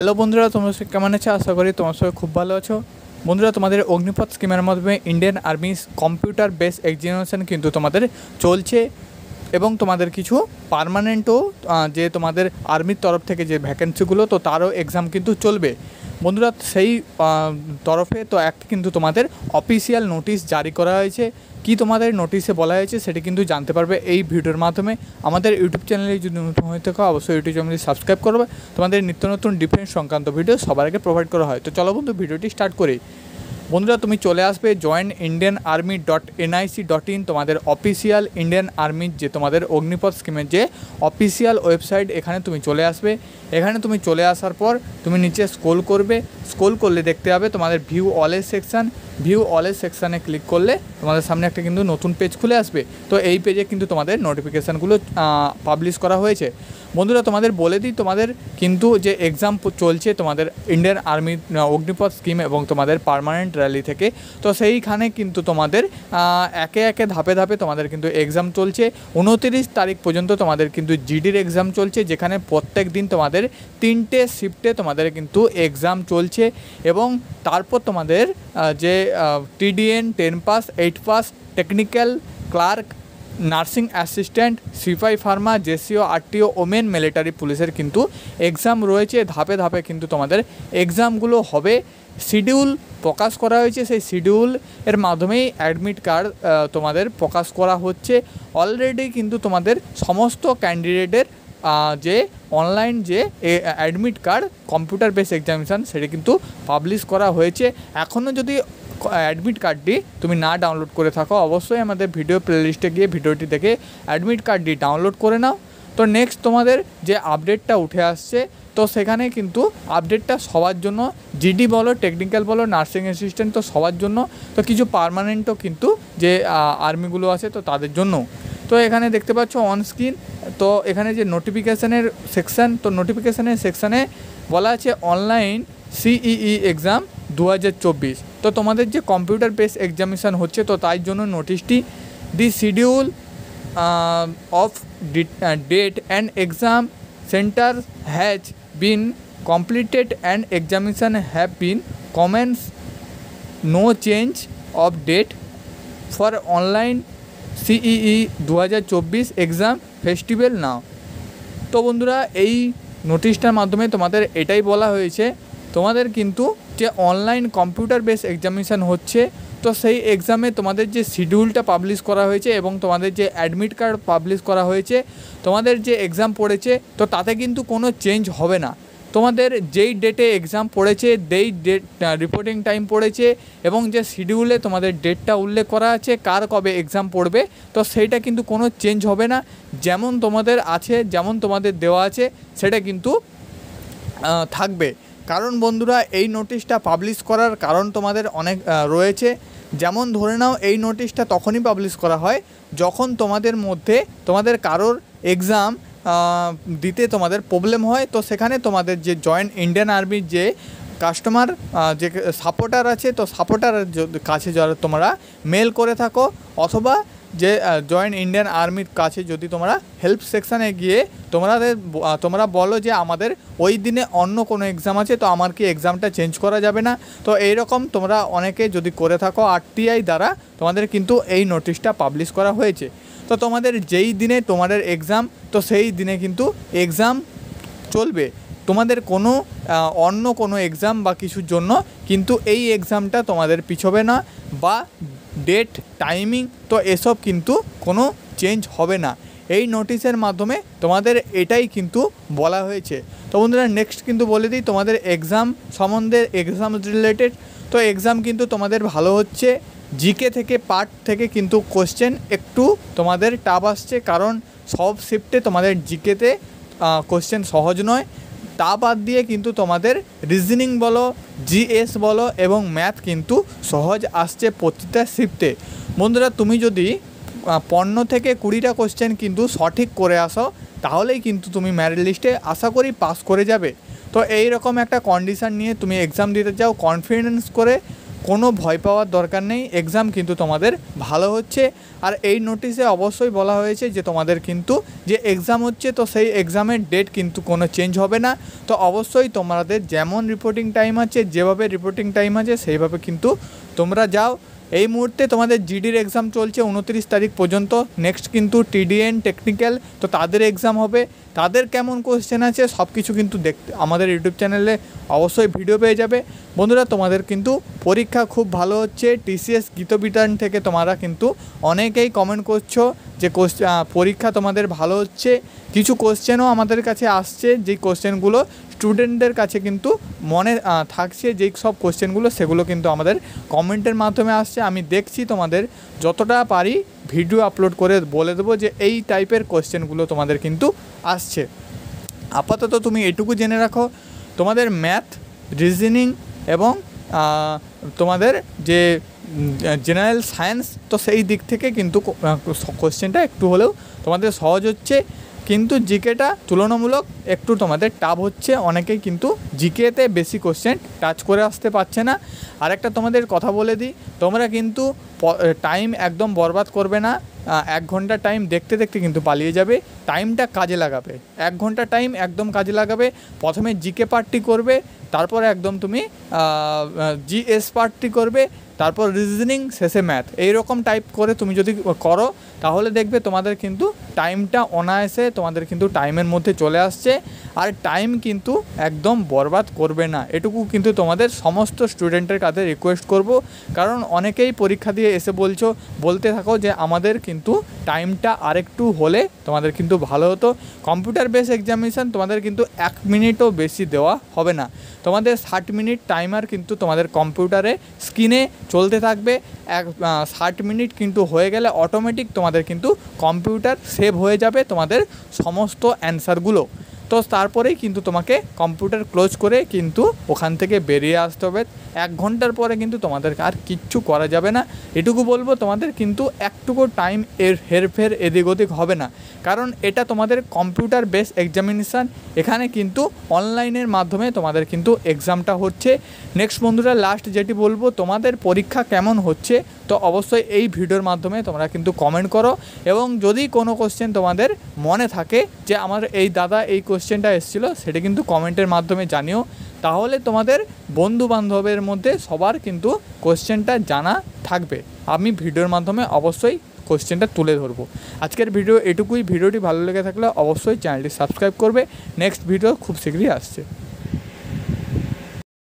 Hello বন্ধুরা, তোমরা কেমন আছো? আশা করি তোমার সবাই খুব ভালো আছো। বন্ধুরা, তোমাদের অগ্নিপথ স্কিমের মাধ্যমে Indian army computer base examination কিন্তু তোমাদের চলছে এবং তোমাদের কিছু পার্মানেন্টও যে তোমাদের আর্মির তরফ থেকে যে ভ্যাকেন্সিগুলো তো তারও এক্সাম কিন্তু চলবে। বন্ধুরা, সেই তরফে তো একটা কিন্তু তোমাদের অফিসিয়াল নোটিশ জারি করা হয়েছে। কি তোমাদের নোটিশে বলা হয়েছে সেটি কিন্তু জানতে পারবে এই ভিডিওর মাধ্যমে। আমাদের ইউটিউব চ্যানেলে যদি নতুন হয়ে থাকো অবশ্যই ইউটিউব চ্যানেলটি সাবস্ক্রাইব করবে। তোমাদের নিত্য নতুন ডিফেন্স সংক্রান্ত ভিডিও সবার আগে প্রোভাইড করা হয়। তো চলো বন্ধু, ভিডিওটি স্টার্ট করি। বন্ধুরা, তুমি চলে আসবে joinindianarmy.nic.in, তোমাদের অফিসিয়াল ইন্ডিয়ান আর্মির যে তোমাদের অগ্নিপথ স্কিমের যে অফিসিয়াল ওয়েবসাইট, এখানে তুমি চলে আসবে। এখানে তুমি চলে আসার পর তুমি নিচে স্ক্রল করবে। স্ক্রল করলে দেখতে হবে তোমাদের ভিউ অলের সেকশান। ভিউ অলের সেকশানে ক্লিক করলে তোমাদের সামনে একটা কিন্তু নতুন পেজ খুলে আসবে। তো এই পেজে কিন্তু তোমাদের নোটিফিকেশানগুলো পাবলিশ করা হয়েছে। বন্ধুরা, তোমাদের বলে দিই, তোমাদের কিন্তু যে এক্সাম চলছে তোমাদের ইন্ডিয়ান আর্মির অগ্নিপথ স্কিম এবং তোমাদের পার্মানেন্ট র্যালি থেকে, তো সেইখানে কিন্তু তোমাদের একে একে ধাপে ধাপে তোমাদের কিন্তু এক্সাম চলছে। 29 তারিখ পর্যন্ত তোমাদের কিন্তু জিডির এক্সাম চলছে, যেখানে প্রত্যেক দিন তোমাদের 3টে শিফটে তোমাদের কিন্তু এক্সাম চলছে। এবং তারপর তোমাদের যে TDN 10 pass, 8 pass, technical clerk, nursing assistant, সিপাই pharma, JCO, RTO, women military পুলিশের কিন্তু এক্সাম রয়েছে। ধাপে ধাপে কিন্তু তোমাদের এক্সামগুলো হবে। শিডিউল প্রকাশ করা হয়েছে, সেই শিডিউল এর মাধ্যমেই অ্যাডমিট কার্ড তোমাদের প্রকাশ করা হচ্ছে। অলরেডি কিন্তু তোমাদের সমস্ত ক্যান্ডিডেটের যে অনলাইন যে admit card computer base examination সেটা কিন্তু পাবলিশ করা হয়েছে। এখনও যদি অ্যাডমিট কার্ডটি তুমি না ডাউনলোড করে থাকো, অবশ্যই আমাদের ভিডিও প্লেলিস্টে গিয়ে ভিডিওটি দেখে অ্যাডমিট কার্ডটি ডাউনলোড করে নাও। তো নেক্সট তোমাদের যে আপডেটটা উঠে আসছে, তো সেখানে কিন্তু আপডেটটা সবার জন্য, জিডি বলো, টেকনিক্যাল বলো, নার্সিং অ্যাসিস্ট্যান্ট, তো সবার জন্য। তো কিছু পার্মানেন্টও কিন্তু যে আর্মিগুলো আছে তো তাদের জন্য। তো এখানে দেখতে পাচ্ছ অন স্ক্রিন, তো এখানে যে নোটিফিকেশানের সেকশান, তো নোটিফিকেশানের সেকশানে বলা আছে অনলাইন CEE এক্সাম 2024। তো তোমাদের যে কম্পিউটার বেস এক্সামিনেশান হচ্ছে, তো তাই জন্য নোটিশটি the schedule of date and exam centre has been completed and examination have been commence, no change of date for online CEE 2024 exam festival now. তো বন্ধুরা, এই নোটিশটার মাধ্যমে তোমাদের এটাই বলা হয়েছে, তোমাদের কিন্তু যে অনলাইন কম্পিউটার বেস এক্সামিনেশান হচ্ছে, তো সেই এক্সামে তোমাদের যে শিডিউলটা পাবলিশ করা হয়েছে এবং তোমাদের যে অ্যাডমিট কার্ড পাবলিশ করা হয়েছে, তোমাদের যে এক্সাম পড়েছে তো তাতে কিন্তু কোনো চেঞ্জ হবে না। তোমাদের যেই ডেটে এক্সাম পড়েছে, যেই ডেট রিপোর্টিং টাইম পড়েছে এবং যে শিডিউলে তোমাদের ডেটটা উল্লেখ করা আছে কার কবে এক্সাম পড়বে, তো সেইটা কিন্তু কোনো চেঞ্জ হবে না। যেমন তোমাদের আছে, যেমন তোমাদের দেওয়া আছে সেটা কিন্তু থাকবে। কারণ বন্ধুরা, এই নোটিশটা পাবলিশ করার কারণ তোমাদের অনেক রয়েছে। যেমন ধরে নাও, এই নোটিশটা তখনই পাবলিশ করা হয় যখন তোমাদের মধ্যে তোমাদের কারোর এক্সাম দিতে তোমাদের প্রবলেম হয়, তো সেখানে তোমাদের যে জয়েন্ট ইন্ডিয়ান আর্মির যে কাস্টমার যে সাপোর্টার আছে, তো সাপোর্টারের কাছে যারা তোমরা মেল করে থাকো, অথবা যে জয়েন্ট ইন্ডিয়ান আর্মির কাছে যদি তোমরা হেল্প সেকশানে গিয়ে তোমরা বলো যে আমাদের ওই দিনে অন্য কোনো এক্সাম আছে, তো আমার কি এক্সামটা চেঞ্জ করা যাবে না। তো এইরকম তোমরা অনেকে যদি করে থাকো, RTI দ্বারা তোমাদের কিন্তু এই নোটিশটা পাবলিশ করা হয়েছে। তো তোমাদের যেই দিনে তোমাদের এক্সাম, তো সেই দিনে কিন্তু এক্সাম চলবে। তোমাদের কোনো অন্য কোনো এক্সাম বা কিছুর জন্য কিন্তু এই এক্সামটা তোমাদের পিছবে না, বা ডেট, টাইমিং, তো এসব কিন্তু কোনো চেঞ্জ হবে না। এই নোটিশের মাধ্যমে তোমাদের এটাই কিন্তু বলা হয়েছে। তো বন্ধুরা, নেক্সট কিন্তু বলে দিই তোমাদের এক্সাম সম্বন্ধে, এক্সাম রিলেটেড। তো এক্সাম কিন্তু তোমাদের ভালো হচ্ছে। জিকে থেকে পার্ট থেকে কিন্তু কোশ্চেন একটু তোমাদের টাফ আসছে, কারণ সব শিফটে তোমাদের জিকেতে কোশ্চেন সহজ নয়। তা বাদ দিয়ে কিন্তু তোমাদের রিজনিং বলো, GS বলো এবং ম্যাথ কিন্তু সহজ আসছে প্রতিটা শিফটে। বন্ধুরা, তুমি যদি 15 থেকে 20টা কোশ্চেন কিন্তু সঠিক করে আসো, তাহলেই কিন্তু তুমি মেরিট লিস্টে আশা করি পাস করে যাবে। তো এই রকম একটা কন্ডিশান নিয়ে তুমি এক্সাম দিতে যাও, কনফিডেন্স করে কোনো ভয় পাওয়ার দরকার নেই, এক্সাম কিন্তু তোমাদের ভালো হচ্ছে। আর এই নোটিশে অবশ্যই বলা হয়েছে যে তোমাদের কিন্তু যে এক্সাম হচ্ছে তো সেই এক্সামের ডেট কিন্তু কোনো চেঞ্জ হবে না। তো অবশ্যই তোমাদের যেমন রিপোর্টিং টাইম আছে, যেভাবে রিপোর্টিং টাইম আছে সেইভাবে কিন্তু তোমরা যাও। এই মুহূর্তে তোমাদের জিডির এক্সাম চলছে 29 তারিখ পর্যন্ত। নেক্সট কিন্তু টিডিএন টেকনিক্যাল, তো তাদের এক্সাম হবে, তাদের কেমন কোশ্চেন আছে সব কিছু কিন্তু দেখতে আমাদের ইউটিউব চ্যানেলে অবশ্যই ভিডিও পেয়ে যাবে। বন্ধুরা, তোমাদের কিন্তু পরীক্ষা খুব ভালো হচ্ছে। টিসিএস গীতবিতান থেকে তোমরা কিন্তু অনেকেই কমেন্ট করছো যে পরীক্ষা তোমাদের ভালো হচ্ছে। কিছু কোশ্চেনও আমাদের কাছে আসছে, যেই কোশ্চেনগুলো স্টুডেন্টদের কাছে কিন্তু মনে থাকছে, যেই সব কোশ্চেনগুলো সেগুলো কিন্তু আমাদের কমেন্টের মাধ্যমে আসছে। আমি দেখছি, তোমাদের যতটা পারি ভিডিও আপলোড করে বলে দেবো যে এই টাইপের কোশ্চেনগুলো তোমাদের কিন্তু আসছে। আপাতত তুমি এটুকু জেনে রাখো, তোমাদের ম্যাথ, রিজনিং এবং তোমাদের যে জেনারেল সায়েন্স, তো সেই দিক থেকে কিন্তু কোশ্চেনটা একটু হলেও তোমাদের সহজ হচ্ছে। কিন্তু জিকেটা তুলনামূলক একটু তোমাদের টাফ হচ্ছে। অনেকেই কিন্তু জিকেতে বেশি কোশ্চেন টাচ করে আসতে পারছে না। আরেকটা তোমাদের কথা বলে দিই, তোমরা কিন্তু টাইম একদম বরবাদ করবে না। 1 ঘন্টা টাইম দেখতে দেখতে কিন্তু পালিয়ে যাবে। টাইমটা কাজে লাগাবে, 1 ঘন্টা টাইম একদম কাজে লাগাবে। প্রথমে জিকে পার্টটি করবে, তারপরে একদম তুমি জিএস পার্টটি করবে, তারপর রিজনিং, শেষে ম্যাথ। এইরকম টাইপ করে তুমি যদি করো তাহলে দেখবে তোমাদের কিন্তু টাইমটা অনায়াসে তোমাদের কিন্তু টাইমের মধ্যে চলে আসছে। আর টাইম কিন্তু একদম বরবাদ করবে না, এটুকু কিন্তু তোমাদের সমস্ত স্টুডেন্টের কাছে রিকোয়েস্ট করব। কারণ অনেকেই পরীক্ষা দিয়ে এসে বলতে থাকো যে আমাদের কিন্তু টাইমটা আরেকটু হলে তোমাদের কিন্তু ভালো হতো। কম্পিউটার বেস এক্সামিনেশান তোমাদের কিন্তু 1 মিনিটও বেশি দেওয়া হবে না। তোমাদের 60 মিনিট টাইমার কিন্তু তোমাদের কম্পিউটারে স্ক্রিনে চলতে থাকবে। 60 মিনিট কিন্তু হয়ে গেলে অটোমেটিক তোমাদের কিন্তু কম্পিউটার সেভ হয়ে যাবে তোমাদের সমস্ত অ্যান্সারগুলো। তো তারপরেই কিন্তু তোমাকে কম্পিউটার ক্লোজ করে কিন্তু ওখান থেকে বেরিয়ে আসতে হবে। 1 ঘন্টার পরে কিন্তু তোমাদের আর কিচ্ছু করা যাবে না। এটুকু বলবো, তোমাদের কিন্তু একটুকু টাইম হেরফের এদিক ওদিক হবে না, কারণ এটা তোমাদের কম্পিউটার বেস এক্সামিনেশান। এখানে কিন্তু অনলাইনের মাধ্যমে তোমাদের কিন্তু এক্সামটা হচ্ছে। নেক্সট বন্ধুরা, লাস্ট যেটি বলবো, তোমাদের পরীক্ষা কেমন হচ্ছে তো অবশ্যই এই ভিডিওর মাধ্যমে তোমরা কিন্তু কমেন্ট করো। এবং যদি কোনো কোশ্চেন তোমাদের মনে থাকে যে আমার এই দাদা এই কোশ্চেনটা এসেছিলো, সেটা কিন্তু কমেন্টের মাধ্যমে জানিও। তাহলে তোমাদের বন্ধু বান্ধবের মধ্যে সবার কিন্তু কোশ্চেনটা জানা থাকবে। আমি ভিডিওর মাধ্যমে অবশ্যই কোশ্চেনটা তুলে ধরবো। আজকের ভিডিও এটুকুই। ভিডিওটি ভালো লেগে থাকলে অবশ্যই চ্যানেলটি সাবস্ক্রাইব করবে। নেক্সট ভিডিও খুব শীঘ্রই আসছে।